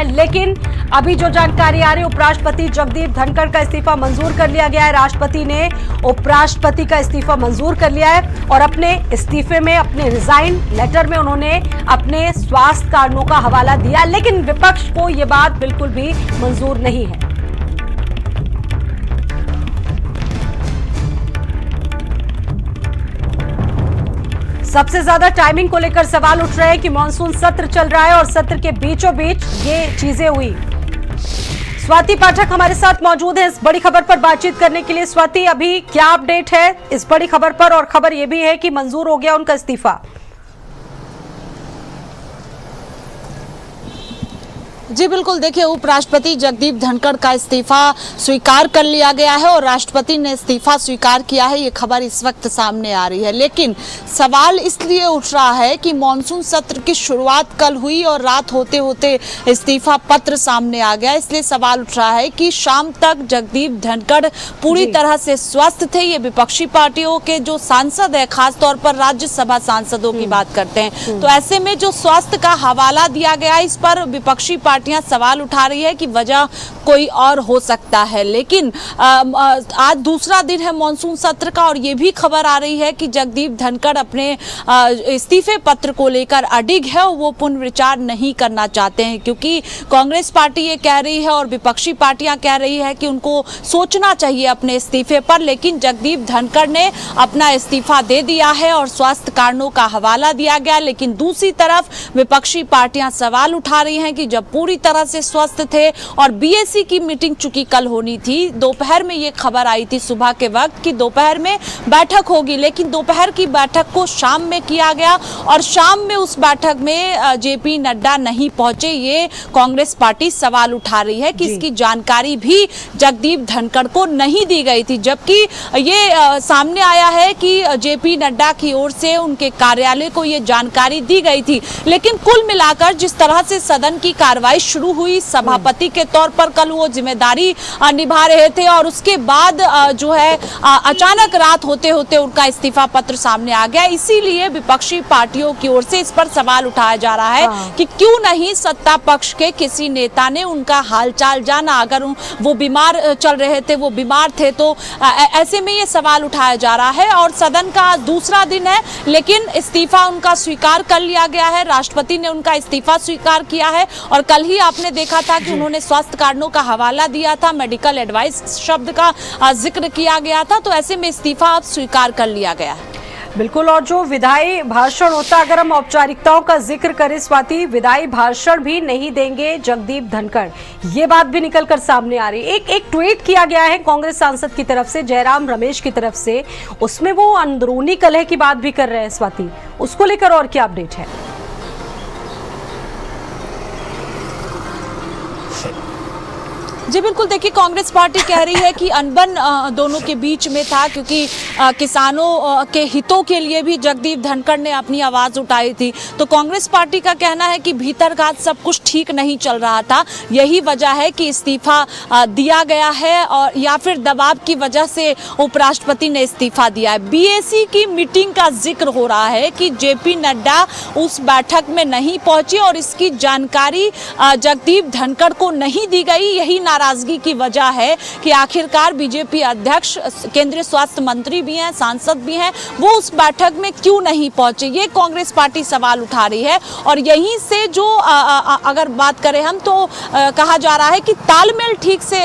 है। लेकिन अभी जो जानकारी आ रही है, उपराष्ट्रपति जगदीप धनखड़ का इस्तीफा मंजूर कर लिया गया है। राष्ट्रपति ने उपराष्ट्रपति का इस्तीफा मंजूर कर लिया है और अपने इस्तीफे में, अपने रिजाइन लेटर में उन्होंने अपने स्वास्थ्य कारणों का हवाला दिया। लेकिन विपक्ष को यह बात बिल्कुल भी मंजूर नहीं है। सबसे ज्यादा टाइमिंग को लेकर सवाल उठ रहे हैं कि मॉनसून सत्र चल रहा है और सत्र के बीचों बीच ये चीजें हुई। स्वाति पाठक हमारे साथ मौजूद है इस बड़ी खबर पर बातचीत करने के लिए। स्वाति, अभी क्या अपडेट है इस बड़ी खबर पर, और खबर यह भी है कि मंजूर हो गया उनका इस्तीफा। जी बिल्कुल, देखिए उपराष्ट्रपति जगदीप धनखड़ का इस्तीफा स्वीकार कर लिया गया है और राष्ट्रपति ने इस्तीफा स्वीकार किया है, ये खबर इस वक्त सामने आ रही है। लेकिन सवाल इसलिए उठ रहा है कि मॉनसून सत्र की शुरुआत कल हुई और रात होते होते इस्तीफा पत्र सामने आ गया, इसलिए सवाल उठ रहा है कि शाम तक जगदीप धनखड़ पूरी तरह से स्वस्थ थे। ये विपक्षी पार्टियों के जो सांसद है, खासतौर पर राज्यसभा सांसदों की बात करते हैं, तो ऐसे में जो स्वास्थ्य का हवाला दिया गया, इस पर विपक्षी पार्टियां सवाल उठा रही है कि वजह कोई और हो सकता है। लेकिन आज दूसरा दिन है मॉनसून सत्र का और ये भी खबर आ रही है कि जगदीप धनखड़ अपने इस्तीफे पत्र को लेकर अडिग है और वो पुनर्विचार नहीं करना चाहते हैं, क्योंकि कांग्रेस पार्टी ये कह रही है और विपक्षी पार्टियां कह रही है कि उनको सोचना चाहिए अपने इस्तीफे पर। लेकिन जगदीप धनखड़ ने अपना इस्तीफा दे दिया है और स्वास्थ्य कारणों का हवाला दिया गया। लेकिन दूसरी तरफ विपक्षी पार्टियां सवाल उठा रही हैं कि जब पूरी तरह से स्वस्थ थे और बीएससी की मीटिंग चूंकि कल होनी थी, दोपहर में ये खबर आई थी सुबह के वक्त कि दोपहर में बैठक होगी, लेकिन दोपहर की बैठक को शाम में किया गया और शाम में उस बैठक में जेपी नड्डा नहीं पहुंचे। ये कांग्रेस पार्टी सवाल उठा रही है कि इसकी जानकारी भी जगदीप धनखड़ को नहीं दी गई थी, जबकि ये सामने आया है कि जेपी नड्डा की ओर से उनके कार्यालय को ये जानकारी दी गई थी। लेकिन कुल मिलाकर जिस तरह से सदन की कार्रवाई शुरू हुई, सभापति के तौर पर कल वो जिम्मेदारी निभा रहे थे और उसके बाद जो है अचानक रात होते होते उनका इस्तीफा पत्र सामने आ गया। इसीलिए विपक्षी पार्टियों की ओर से इस पर सवाल उठाया जा रहा है कि क्यों नहीं सत्ता पक्ष के किसी नेता ने उनका हालचाल जाना। अगर वो बीमार चल रहे थे, वो बीमार थे, तो ऐसे में ये सवाल उठाया जा रहा है। और सदन का दूसरा दिन है, लेकिन इस्तीफा उनका स्वीकार कर लिया गया है। राष्ट्रपति ने उनका इस्तीफा स्वीकार किया है और कल ही आपने देखा था कि उन्होंने स्वास्थ्य कारणों का हवाला दिया था, मेडिकल एडवाइस शब्द का जिक्र किया गया था, तो ऐसे में इस्तीफा अब स्वीकार कर लिया गया है। बिल्कुल, और जो विदाई भाषण होता, अगर हम औपचारिकताओं का जिक्र करें स्वाति, विदाई भाषण भी नहीं देंगे जगदीप धनखड़, ये बात भी निकल कर सामने आ रही है। एक ट्वीट किया गया है कांग्रेस सांसद की तरफ से, जयराम रमेश की तरफ से, उसमें वो अंदरूनी कलह की बात भी कर रहे हैं स्वाति, उसको लेकर और क्या अपडेट है? जी बिल्कुल, देखिए कांग्रेस पार्टी कह रही है कि अनबन दोनों के बीच में था, क्योंकि किसानों के हितों के लिए भी जगदीप धनखड़ ने अपनी आवाज़ उठाई थी। तो कांग्रेस पार्टी का कहना है कि भीतरघात सब कुछ ठीक नहीं चल रहा था, यही वजह है कि इस्तीफा दिया गया है, और या फिर दबाव की वजह से उपराष्ट्रपति ने इस्तीफा दिया है। बीएससी की मीटिंग का जिक्र हो रहा है कि जेपी नड्डा उस बैठक में नहीं पहुंचे और इसकी जानकारी जगदीप धनखड़ को नहीं दी गई। यही नाराजगी की वजह है कि आखिरकार बीजेपी अध्यक्ष, केंद्रीय स्वास्थ्य मंत्री भी हैं, सांसद भी हैं, वो उस बैठक में क्यों नहीं पहुंचे, ये कांग्रेस पार्टी सवाल उठा रही है। और यहीं से जो अगर बात करें हम, तो कहा जा रहा है कि तालमेल ठीक से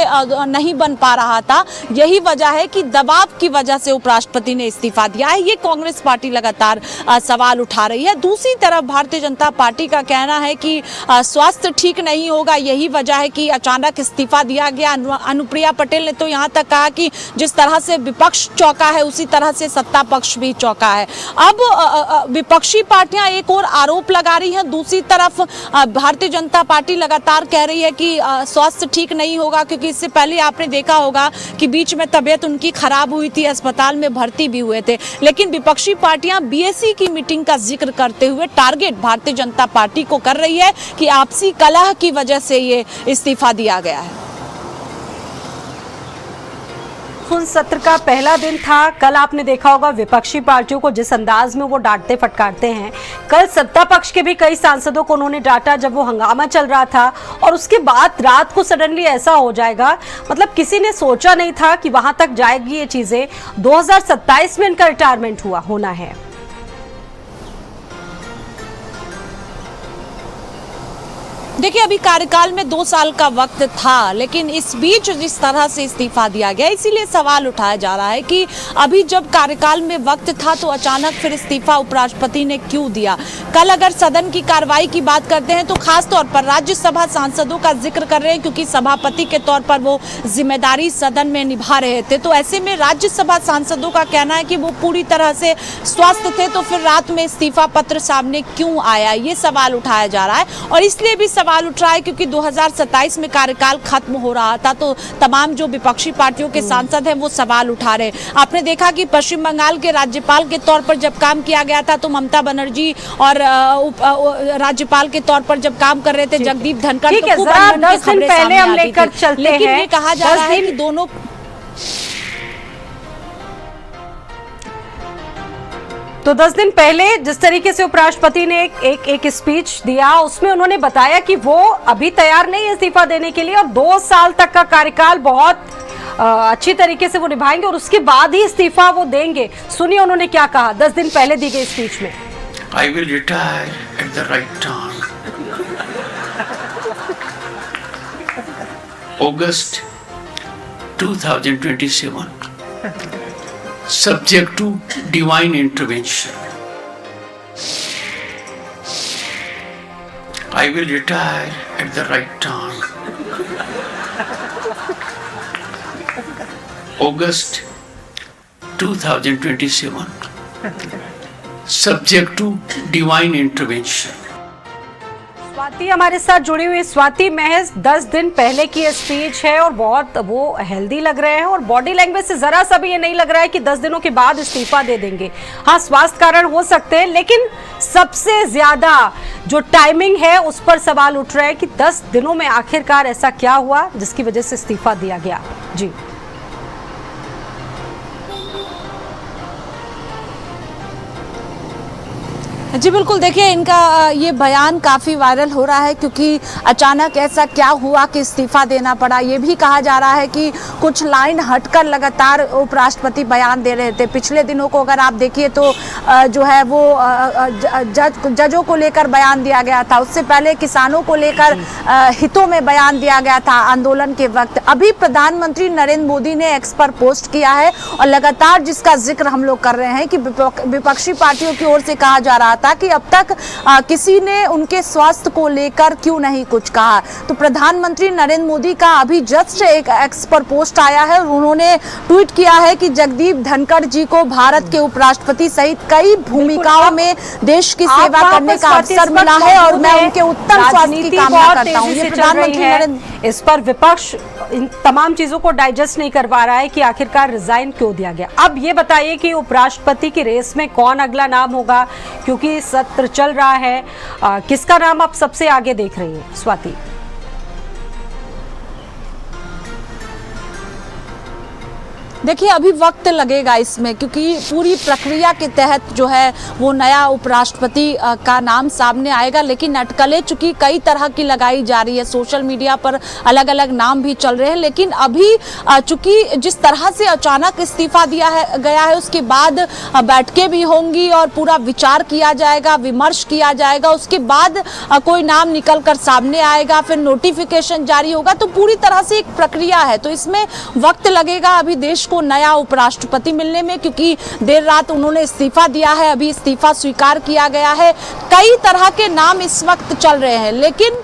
नहीं बन पा रहा था, यही वजह है कि दबाव की वजह से उपराष्ट्रपति ने इस्तीफा दिया है। ये कांग्रेस पार्टी लगातार सवाल उठा रही है। दूसरी तरफ भारतीय जनता पार्टी का कहना है कि स्वास्थ्य ठीक नहीं होगा, यही वजह है कि अचानक इस्तीफा दिया गया। अनुप्रिया पटेल ने तो यहाँ तक कहा कि जिस तरह से विपक्ष चौंका है, उसी तरह से सत्ता पक्ष भी चौंका है। अब विपक्षी पार्टियां एक और आरोप लगा रही हैं, दूसरी तरफ भारतीय जनता पार्टी लगातार कह रही है कि स्वास्थ्य ठीक नहीं होगा, क्योंकि इससे पहले आपने देखा होगा कि बीच में तबीयत उनकी खराब हुई थी, अस्पताल में भर्ती भी हुए थे। लेकिन विपक्षी पार्टियां बीएससी की मीटिंग का जिक्र करते हुए टारगेट भारतीय जनता पार्टी को कर रही है कि आपसी कलह की वजह से ये इस्तीफा दिया गया है। मानसून सत्र का पहला दिन था। कल आपने देखा होगा विपक्षी पार्टियों को जिस अंदाज में वो डांटते फटकारते हैं। कल सत्ता पक्ष के भी कई सांसदों को उन्होंने डांटा जब वो हंगामा चल रहा था, और उसके बाद रात को सडनली ऐसा हो जाएगा, मतलब किसी ने सोचा नहीं था कि वहां तक जाएगी ये चीजें। 2027 में इनका रिटायरमेंट होना है। देखिए, अभी कार्यकाल में 2 साल का वक्त था, लेकिन इस बीच जिस तरह से इस्तीफा दिया गया, इसीलिए सवाल उठाया जा रहा है कि अभी जब कार्यकाल में वक्त था तो अचानक फिर इस्तीफा उपराष्ट्रपति ने क्यों दिया। कल अगर सदन की कार्रवाई की बात करते हैं तो खास तौर पर राज्यसभा सांसदों का जिक्र कर रहे हैं, क्योंकि सभापति के तौर पर वो जिम्मेदारी सदन में निभा रहे थे। तो ऐसे में राज्यसभा सांसदों का कहना है कि वो पूरी तरह से स्वस्थ थे, तो फिर रात में इस्तीफा पत्र सामने क्यों आया, ये सवाल उठाया जा रहा है। और इसलिए भी सवाल उठ रहा है क्योंकि 2027 में कार्यकाल खत्म हो रहा था, तो तमाम जो विपक्षी पार्टियों के सांसद हैं वो सवाल उठा रहे। आपने देखा कि पश्चिम बंगाल के राज्यपाल के तौर पर जब काम किया गया था तो ममता बनर्जी, और राज्यपाल के तौर पर जब काम कर रहे थे जगदीप धनखड़, ठीक है, जरा 10 दिन पहले हम लेकर चलते हैं। लेकिन ये कहा जा रहा है कि दोनों तो 10 दिन पहले जिस तरीके से उपराष्ट्रपति ने एक स्पीच दिया, उसमें उन्होंने बताया कि वो अभी तैयार नहीं है इस्तीफा देने के लिए, और 2 साल तक का कार्यकाल बहुत अच्छी तरीके से वो निभाएंगे और उसके बाद ही इस्तीफा वो देंगे। सुनिए उन्होंने क्या कहा 10 दिन पहले दी गई स्पीच में। I will retire at the right time. August 2027. Subject to divine intervention. I will retire at the right time. August 2027. Subject to divine intervention. Swati हमारे साथ जुड़ी हुई। स्वाति, महज 10 दिन पहले की स्पीच है और बहुत वो हेल्दी लग रहे हैं, और बॉडी लैंग्वेज से जरा सा भी ये नहीं लग रहा है कि 10 दिनों के बाद इस्तीफा दे देंगे। हाँ, स्वास्थ्य कारण हो सकते हैं, लेकिन सबसे ज्यादा जो टाइमिंग है उस पर सवाल उठ रहा है कि 10 दिनों में आखिरकार ऐसा क्या हुआ जिसकी वजह से इस्तीफा दिया गया। जी जी बिल्कुल, देखिए इनका ये बयान काफ़ी वायरल हो रहा है, क्योंकि अचानक ऐसा क्या हुआ कि इस्तीफा देना पड़ा। ये भी कहा जा रहा है कि कुछ लाइन हटकर लगातार उपराष्ट्रपति बयान दे रहे थे। पिछले दिनों को अगर आप देखिए तो जो है वो जजों को लेकर बयान दिया गया था, उससे पहले किसानों को लेकर हितों में बयान दिया गया था आंदोलन के वक्त। अभी प्रधानमंत्री नरेंद्र मोदी ने एक्स पर पोस्ट किया है और लगातार जिसका जिक्र हम लोग कर रहे हैं कि विपक्षी पार्टियों की ओर से कहा जा रहा था कि अब तक किसी ने उनके स्वास्थ्य को लेकर क्यों नहीं कुछ कहा। तो प्रधानमंत्री नरेंद्र मोदी का अभी जस्ट एक एक्स पर पोस्ट आया है और उन्होंने ट्वीट किया है कि जगदीप धनखड़ जी को भारत के उपराष्ट्रपति सहित कई भूमिकाओं में देश की सेवा करने का अवसर मिला है और मैं उनके उत्तम स्वास्थ्य की कामना करता हूं। ये प्रधानमंत्री नरेंद्र, इस पर विपक्ष इन तमाम चीजों को डाइजेस्ट नहीं कर पा रहा है कि आखिरकार रिजाइन क्यों दिया गया। अब ये बताइए कि उपराष्ट्रपति की रेस में कौन अगला नाम होगा, क्योंकि सत्र चल रहा है, किसका नाम आप सबसे आगे देख रही हैं स्वाति? देखिए, अभी वक्त लगेगा इसमें, क्योंकि पूरी प्रक्रिया के तहत जो है वो नया उपराष्ट्रपति का नाम सामने आएगा। लेकिन अटकलें चूंकि कई तरह की लगाई जा रही है, सोशल मीडिया पर अलग अलग नाम भी चल रहे हैं, लेकिन अभी चूंकि जिस तरह से अचानक इस्तीफा गया है उसके बाद बैठकें भी होंगी और पूरा विचार किया जाएगा, विमर्श किया जाएगा, उसके बाद कोई नाम निकल कर सामने आएगा, फिर नोटिफिकेशन जारी होगा। तो पूरी तरह से एक प्रक्रिया है, तो इसमें वक्त लगेगा अभी देश को नया उपराष्ट्रपति मिलने में, क्योंकि देर रात उन्होंने इस्तीफा दिया है, अभी इस्तीफा स्वीकार किया गया है। कई तरह के नाम इस वक्त चल रहे हैं, लेकिन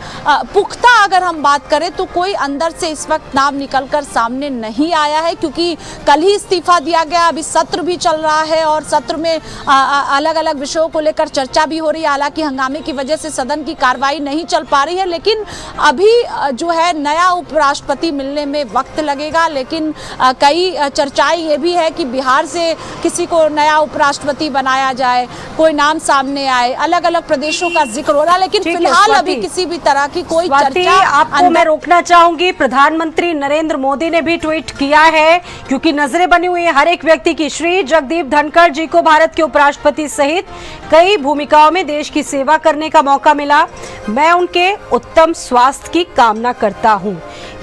पुख्ता अगर हम बात करें तो कोई अंदर से इस वक्त नाम निकलकर सामने नहीं आया है, क्योंकि कल ही इस्तीफा दिया गया, अभी सत्र भी चल रहा है और सत्र में अलग अलग विषयों को लेकर चर्चा भी हो रही है। हालांकि हंगामे की वजह से सदन की कार्रवाई नहीं चल पा रही है, लेकिन अभी जो है नया उपराष्ट्रपति मिलने में वक्त लगेगा। लेकिन कई चर्चाएं ये भी है कि बिहार से किसी को नया उपराष्ट्रपति बनाया जाए, कोई नाम सामने आए, अलग अलग प्रदेशों का जिक्र हो रहा है, लेकिन फिलहाल अभी किसी भी तरह की कोई चर्चा। आपको मैं रोकना चाहूंगी, प्रधानमंत्री नरेंद्र मोदी ने भी ट्वीट किया है, क्योंकि नजरें बनी हुई है हर एक व्यक्ति की। श्री जगदीप धनखड़ जी को भारत के उपराष्ट्रपति सहित कई भूमिकाओं में देश की सेवा करने का मौका मिला। मैं उनके उत्तम स्वास्थ्य की कामना करता हूं।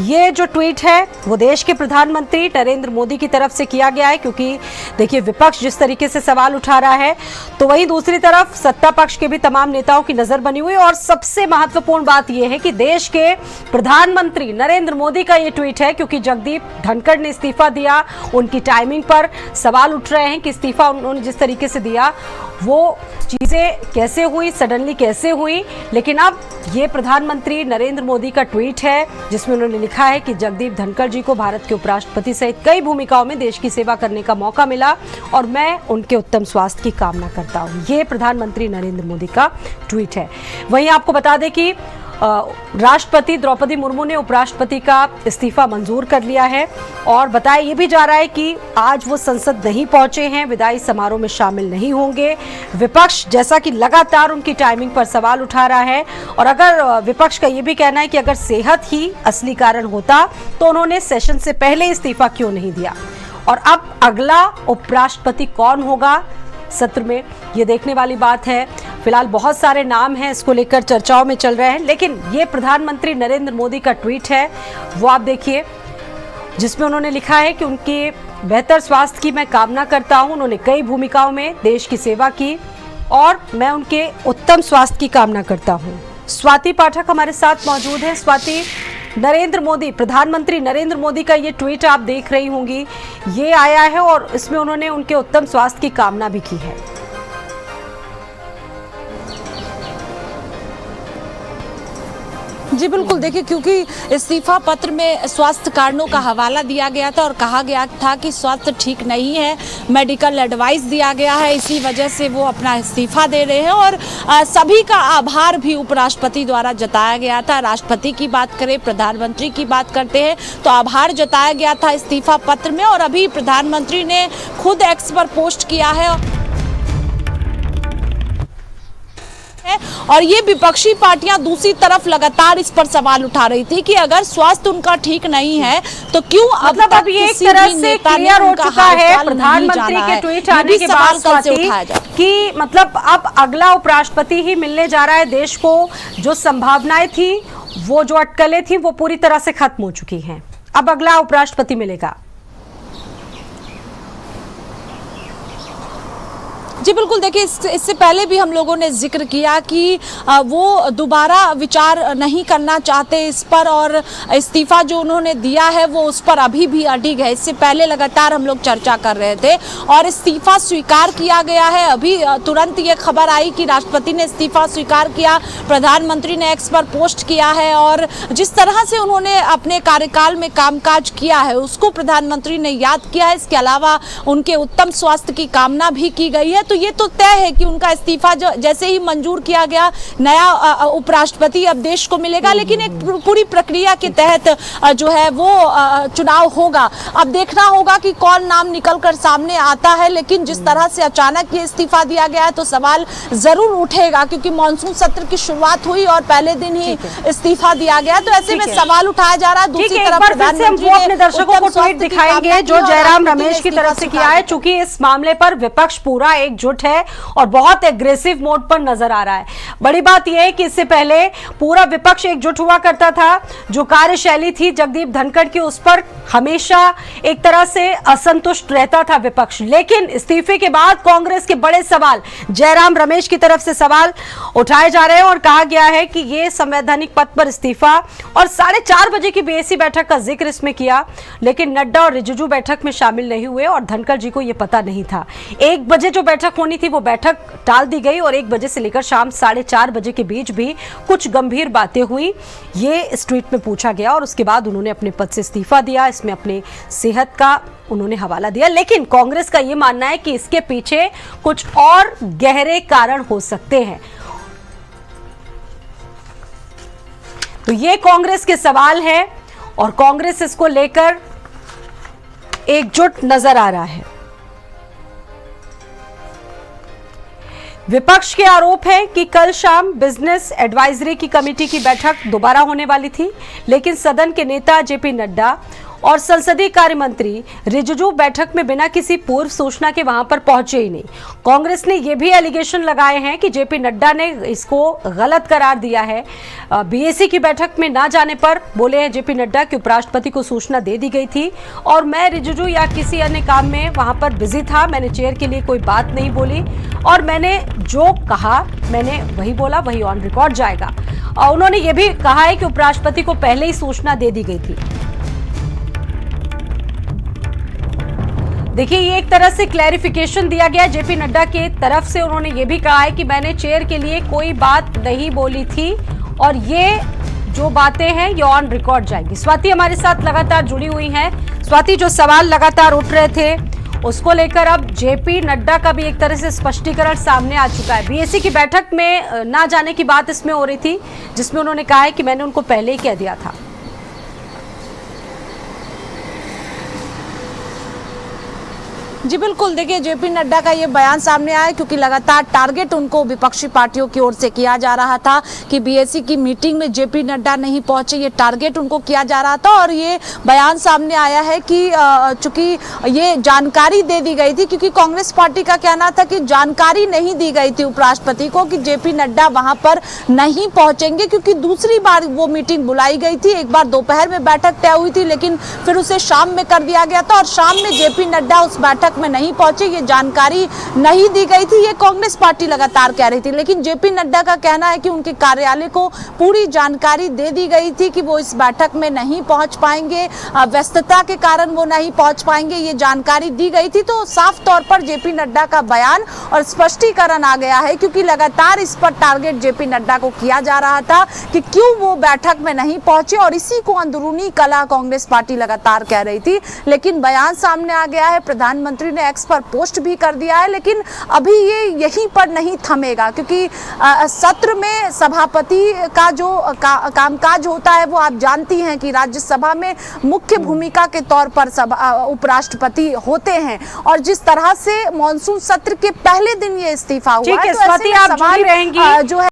ये जो ट्वीट है वो देश के प्रधानमंत्री नरेंद्र मोदी की तरफ से किया गया है, क्योंकि देखिए विपक्ष जिस तरीके से सवाल उठा रहा है, तो वहीं दूसरी तरफ सत्ता पक्ष के भी तमाम नेताओं की नजर बनी हुई है। और सबसे महत्वपूर्ण बात यह है कि देश के प्रधानमंत्री नरेंद्र मोदी का ये ट्वीट है, क्योंकि जगदीप धनखड़ ने इस्तीफा दिया, उनकी टाइमिंग पर सवाल उठ रहे हैं कि इस्तीफा उन्होंने जिस तरीके से दिया वो चीजें कैसे हुई, सडनली कैसे हुई। लेकिन अब ये प्रधानमंत्री नरेंद्र मोदी का ट्वीट है जिसमें उन्होंने लिखा है कि जगदीप धनखड़ जी को भारत के उपराष्ट्रपति सहित कई भूमिकाओं में देश की सेवा करने का मौका मिला और मैं उनके उत्तम स्वास्थ्य की कामना करता हूं। ये प्रधानमंत्री नरेंद्र मोदी का ट्वीट है। वहीं आपको बता दें कि राष्ट्रपति द्रौपदी मुर्मू ने उपराष्ट्रपति का इस्तीफा मंजूर कर लिया है और बताया ये भी जा रहा है कि आज वो संसद नहीं पहुंचे हैं, विदाई समारोह में शामिल नहीं होंगे। विपक्ष जैसा कि लगातार उनकी टाइमिंग पर सवाल उठा रहा है और अगर विपक्ष का ये भी कहना है कि अगर सेहत ही असली कारण होता तो उन्होंने सेशन से पहले इस्तीफा क्यों नहीं दिया। और अब अगला उपराष्ट्रपति कौन होगा सत्र में, ये देखने वाली बात है। फिलहाल बहुत सारे नाम हैं, इसको लेकर चर्चाओं में चल रहे हैं, लेकिन ये प्रधानमंत्री नरेंद्र मोदी का ट्वीट है, वो आप देखिए, जिसमें उन्होंने लिखा है कि उनके बेहतर स्वास्थ्य की मैं कामना करता हूं। उन्होंने कई भूमिकाओं में देश की सेवा की और मैं उनके उत्तम स्वास्थ्य की कामना करता हूं। स्वाति पाठक हमारे साथ मौजूद है। स्वाति, नरेंद्र मोदी, प्रधानमंत्री नरेंद्र मोदी का ये ट्वीट आप देख रही होंगी, ये आया है और इसमें उन्होंने उनके उत्तम स्वास्थ्य की कामना भी की है। जी बिल्कुल, देखिए क्योंकि इस्तीफा पत्र में स्वास्थ्य कारणों का हवाला दिया गया था और कहा गया था कि स्वास्थ्य ठीक नहीं है, मेडिकल एडवाइस दिया गया है, इसी वजह से वो अपना इस्तीफा दे रहे हैं। और सभी का आभार भी उपराष्ट्रपति द्वारा जताया गया था। राष्ट्रपति की बात करें, प्रधानमंत्री की बात करते हैं तो आभार जताया गया था इस्तीफा पत्र में। और अभी प्रधानमंत्री ने खुद एक्स पर पोस्ट किया है और ये विपक्षी पार्टियां दूसरी तरफ लगातार इस पर सवाल उठा रही थी कि अगर स्वास्थ्य उनका ठीक नहीं है तो क्यों मतलब अब ये एक तरह से क्लियर हो चुका है प्रधानमंत्री के ट्वीट आने के बाद कि मतलब अब अगला उपराष्ट्रपति ही मिलने जा रहा है देश को। जो संभावनाएं थी, वो जो अटकलें थी, वो पूरी तरह से खत्म हो चुकी हैं। अब अगला उपराष्ट्रपति मिलेगा। जी बिल्कुल, देखिए इससे पहले भी हम लोगों ने जिक्र किया कि वो दोबारा विचार नहीं करना चाहते इस पर और इस्तीफा जो उन्होंने दिया है वो उस पर अभी भी अडिग है। इससे पहले लगातार हम लोग चर्चा कर रहे थे और इस्तीफा स्वीकार किया गया है। अभी तुरंत ये खबर आई कि राष्ट्रपति ने इस्तीफा स्वीकार किया, प्रधानमंत्री ने एक्स पर पोस्ट किया है और जिस तरह से उन्होंने अपने कार्यकाल में कामकाज किया है उसको प्रधानमंत्री ने याद किया है। इसके अलावा उनके उत्तम स्वास्थ्य की कामना भी की गई है। तो ये तो तय है कि उनका इस्तीफा जैसे ही मंजूर किया गया, नया उपराष्ट्रपति अब देश को मिलेगा, लेकिन एक पूरी प्रक्रिया के तहत जो है वो चुनाव होगा। अब देखना होगा कि कौन नाम निकलकर सामने आता है, लेकिन जिस तरह से अचानक ये इस्तीफा दिया गया है तो सवाल जरूर उठेगा, क्योंकि मानसून सत्र की शुरुआत हुई और पहले दिन ही इस्तीफा दिया गया, तो ऐसे में सवाल उठाया जा रहा है। दूसरी तरफ प्रधानमंत्री अपने दर्शकों को ट्वीट दिखाएंगे जो जयराम रमेश की तरफ से किया है, चूंकि इस मामले पर विपक्ष पूरा एकजुट है और बहुत एग्रेसिव मोड पर नजर आ रहा है। बड़ी बात यह है कि इससे पहले पूरा विपक्ष एकजुट हुआ करता था। जो कार्यशैली थी जगदीप धनखड़ की, उस पर हमेशा एक तरह से असंतुष्ट रहता था विपक्ष, लेकिन इस्तीफे के बाद कांग्रेस के बड़े सवाल, जयराम रमेश की तरफ से सवाल उठाए जा रहे हैं और कहा गया है कि यह संवैधानिक पद पर इस्तीफा और 4:30 बजे की बीएससी बैठक का जिक्र इसमें किया, लेकिन नड्डा और रिजिजू बैठक में शामिल नहीं हुए और धनखड़ जी को यह पता नहीं था। 1 बजे जो बैठक होनी थी वो बैठक टाल दी गई और 1 बजे से लेकर शाम 4:30 बजे के बीच भी कुछ गंभीर बातें हुई, ये इस ट्वीट में पूछा गया और उसके बाद उन्होंने अपने पद से इस्तीफा दिया। इसमें अपने सेहत का उन्होंने हवाला दिया, लेकिन कांग्रेस का यह मानना है कि इसके पीछे कुछ और गहरे कारण हो सकते हैं। तो ये कांग्रेस के सवाल है और कांग्रेस इसको लेकर एकजुट नजर आ रहा है। विपक्ष के आरोप है कि कल शाम बिजनेस एडवाइजरी की कमेटी की बैठक दोबारा होने वाली थी, लेकिन सदन के नेता जेपी नड्डा और संसदीय कार्य मंत्री रिजिजू बैठक में बिना किसी पूर्व सूचना के वहां पर पहुंचे ही नहीं। कांग्रेस ने यह भी एलिगेशन लगाए हैं कि जेपी नड्डा ने इसको गलत करार दिया है। बीएसी की बैठक में ना जाने पर बोले हैं जेपी नड्डा कि उपराष्ट्रपति को सूचना दे दी गई थी और मैं रिजिजू या किसी अन्य काम में वहां पर बिजी था, मैंने चेयर के लिए कोई बात नहीं बोली और मैंने जो कहा मैंने वही बोला, वही ऑन रिकॉर्ड जाएगा। और उन्होंने ये भी कहा है कि उपराष्ट्रपति को पहले ही सूचना दे दी गई थी। देखिए, ये एक तरह से क्लैरिफिकेशन दिया गया जेपी नड्डा के तरफ से। उन्होंने ये भी कहा है कि मैंने चेयर के लिए कोई बात नहीं बोली थी और ये जो बातें हैं ये ऑन रिकॉर्ड जाएगी। स्वाति हमारे साथ लगातार जुड़ी हुई हैं। स्वाति, जो सवाल लगातार उठ रहे थे उसको लेकर अब जेपी नड्डा का भी एक तरह से स्पष्टीकरण सामने आ चुका है। बीएसी की बैठक में ना जाने की बात इसमें हो रही थी, जिसमें उन्होंने कहा है कि मैंने उनको पहले ही कह दिया था। जी बिल्कुल, देखिए जेपी नड्डा का ये बयान सामने आया क्योंकि लगातार टारगेट उनको विपक्षी पार्टियों की ओर से किया जा रहा था कि बीएसी की मीटिंग में जेपी नड्डा नहीं पहुंचे, ये टारगेट उनको किया जा रहा था। और ये बयान सामने आया है कि चूंकि ये जानकारी दे दी गई थी, क्योंकि कांग्रेस पार्टी का कहना था कि जानकारी नहीं दी गई थी उपराष्ट्रपति को कि जेपी नड्डा वहां पर नहीं पहुंचेंगे, क्योंकि दूसरी बार वो मीटिंग बुलाई गई थी। एक बार दोपहर में बैठक तय हुई थी, लेकिन फिर उसे शाम में कर दिया गया था और शाम में जेपी नड्डा उस बैठक में नहीं पहुंचे, ये जानकारी नहीं दी गई थी, ये कांग्रेस पार्टी लगातार कह रही थी। लेकिन जेपी नड्डा का कहना है कि उनके कार्यालय को पूरी जानकारी दे दी गई थी कि वो इस बैठक में नहीं पहुंच पाएंगे, व्यस्तता के कारण वो नहीं पहुंच पाएंगे, ये जानकारी दी गई थी। तो साफ तौर पर जेपी नड्डा का बयान और स्पष्टीकरण आ गया है, क्योंकि लगातार इस पर टारगेट जेपी नड्डा को किया जा रहा था कि क्यों वो बैठक में नहीं पहुंचे, और इसी को अंदरूनी कला कांग्रेस पार्टी लगातार कह रही थी। लेकिन बयान सामने आ गया है, प्रधानमंत्री ने एक्स पर पोस्ट भी कर दिया है, लेकिन अभी ये यहीं पर नहीं थमेगा, क्योंकि सत्र में सभापति का जो कामकाज होता है वो आप जानती हैं कि राज्यसभा में मुख्य भूमिका के तौर पर उपराष्ट्रपति होते हैं। और जिस तरह से मॉनसून सत्र के पहले दिन ये इस्तीफा हुआ है, तो ऐसे में सवाल जो है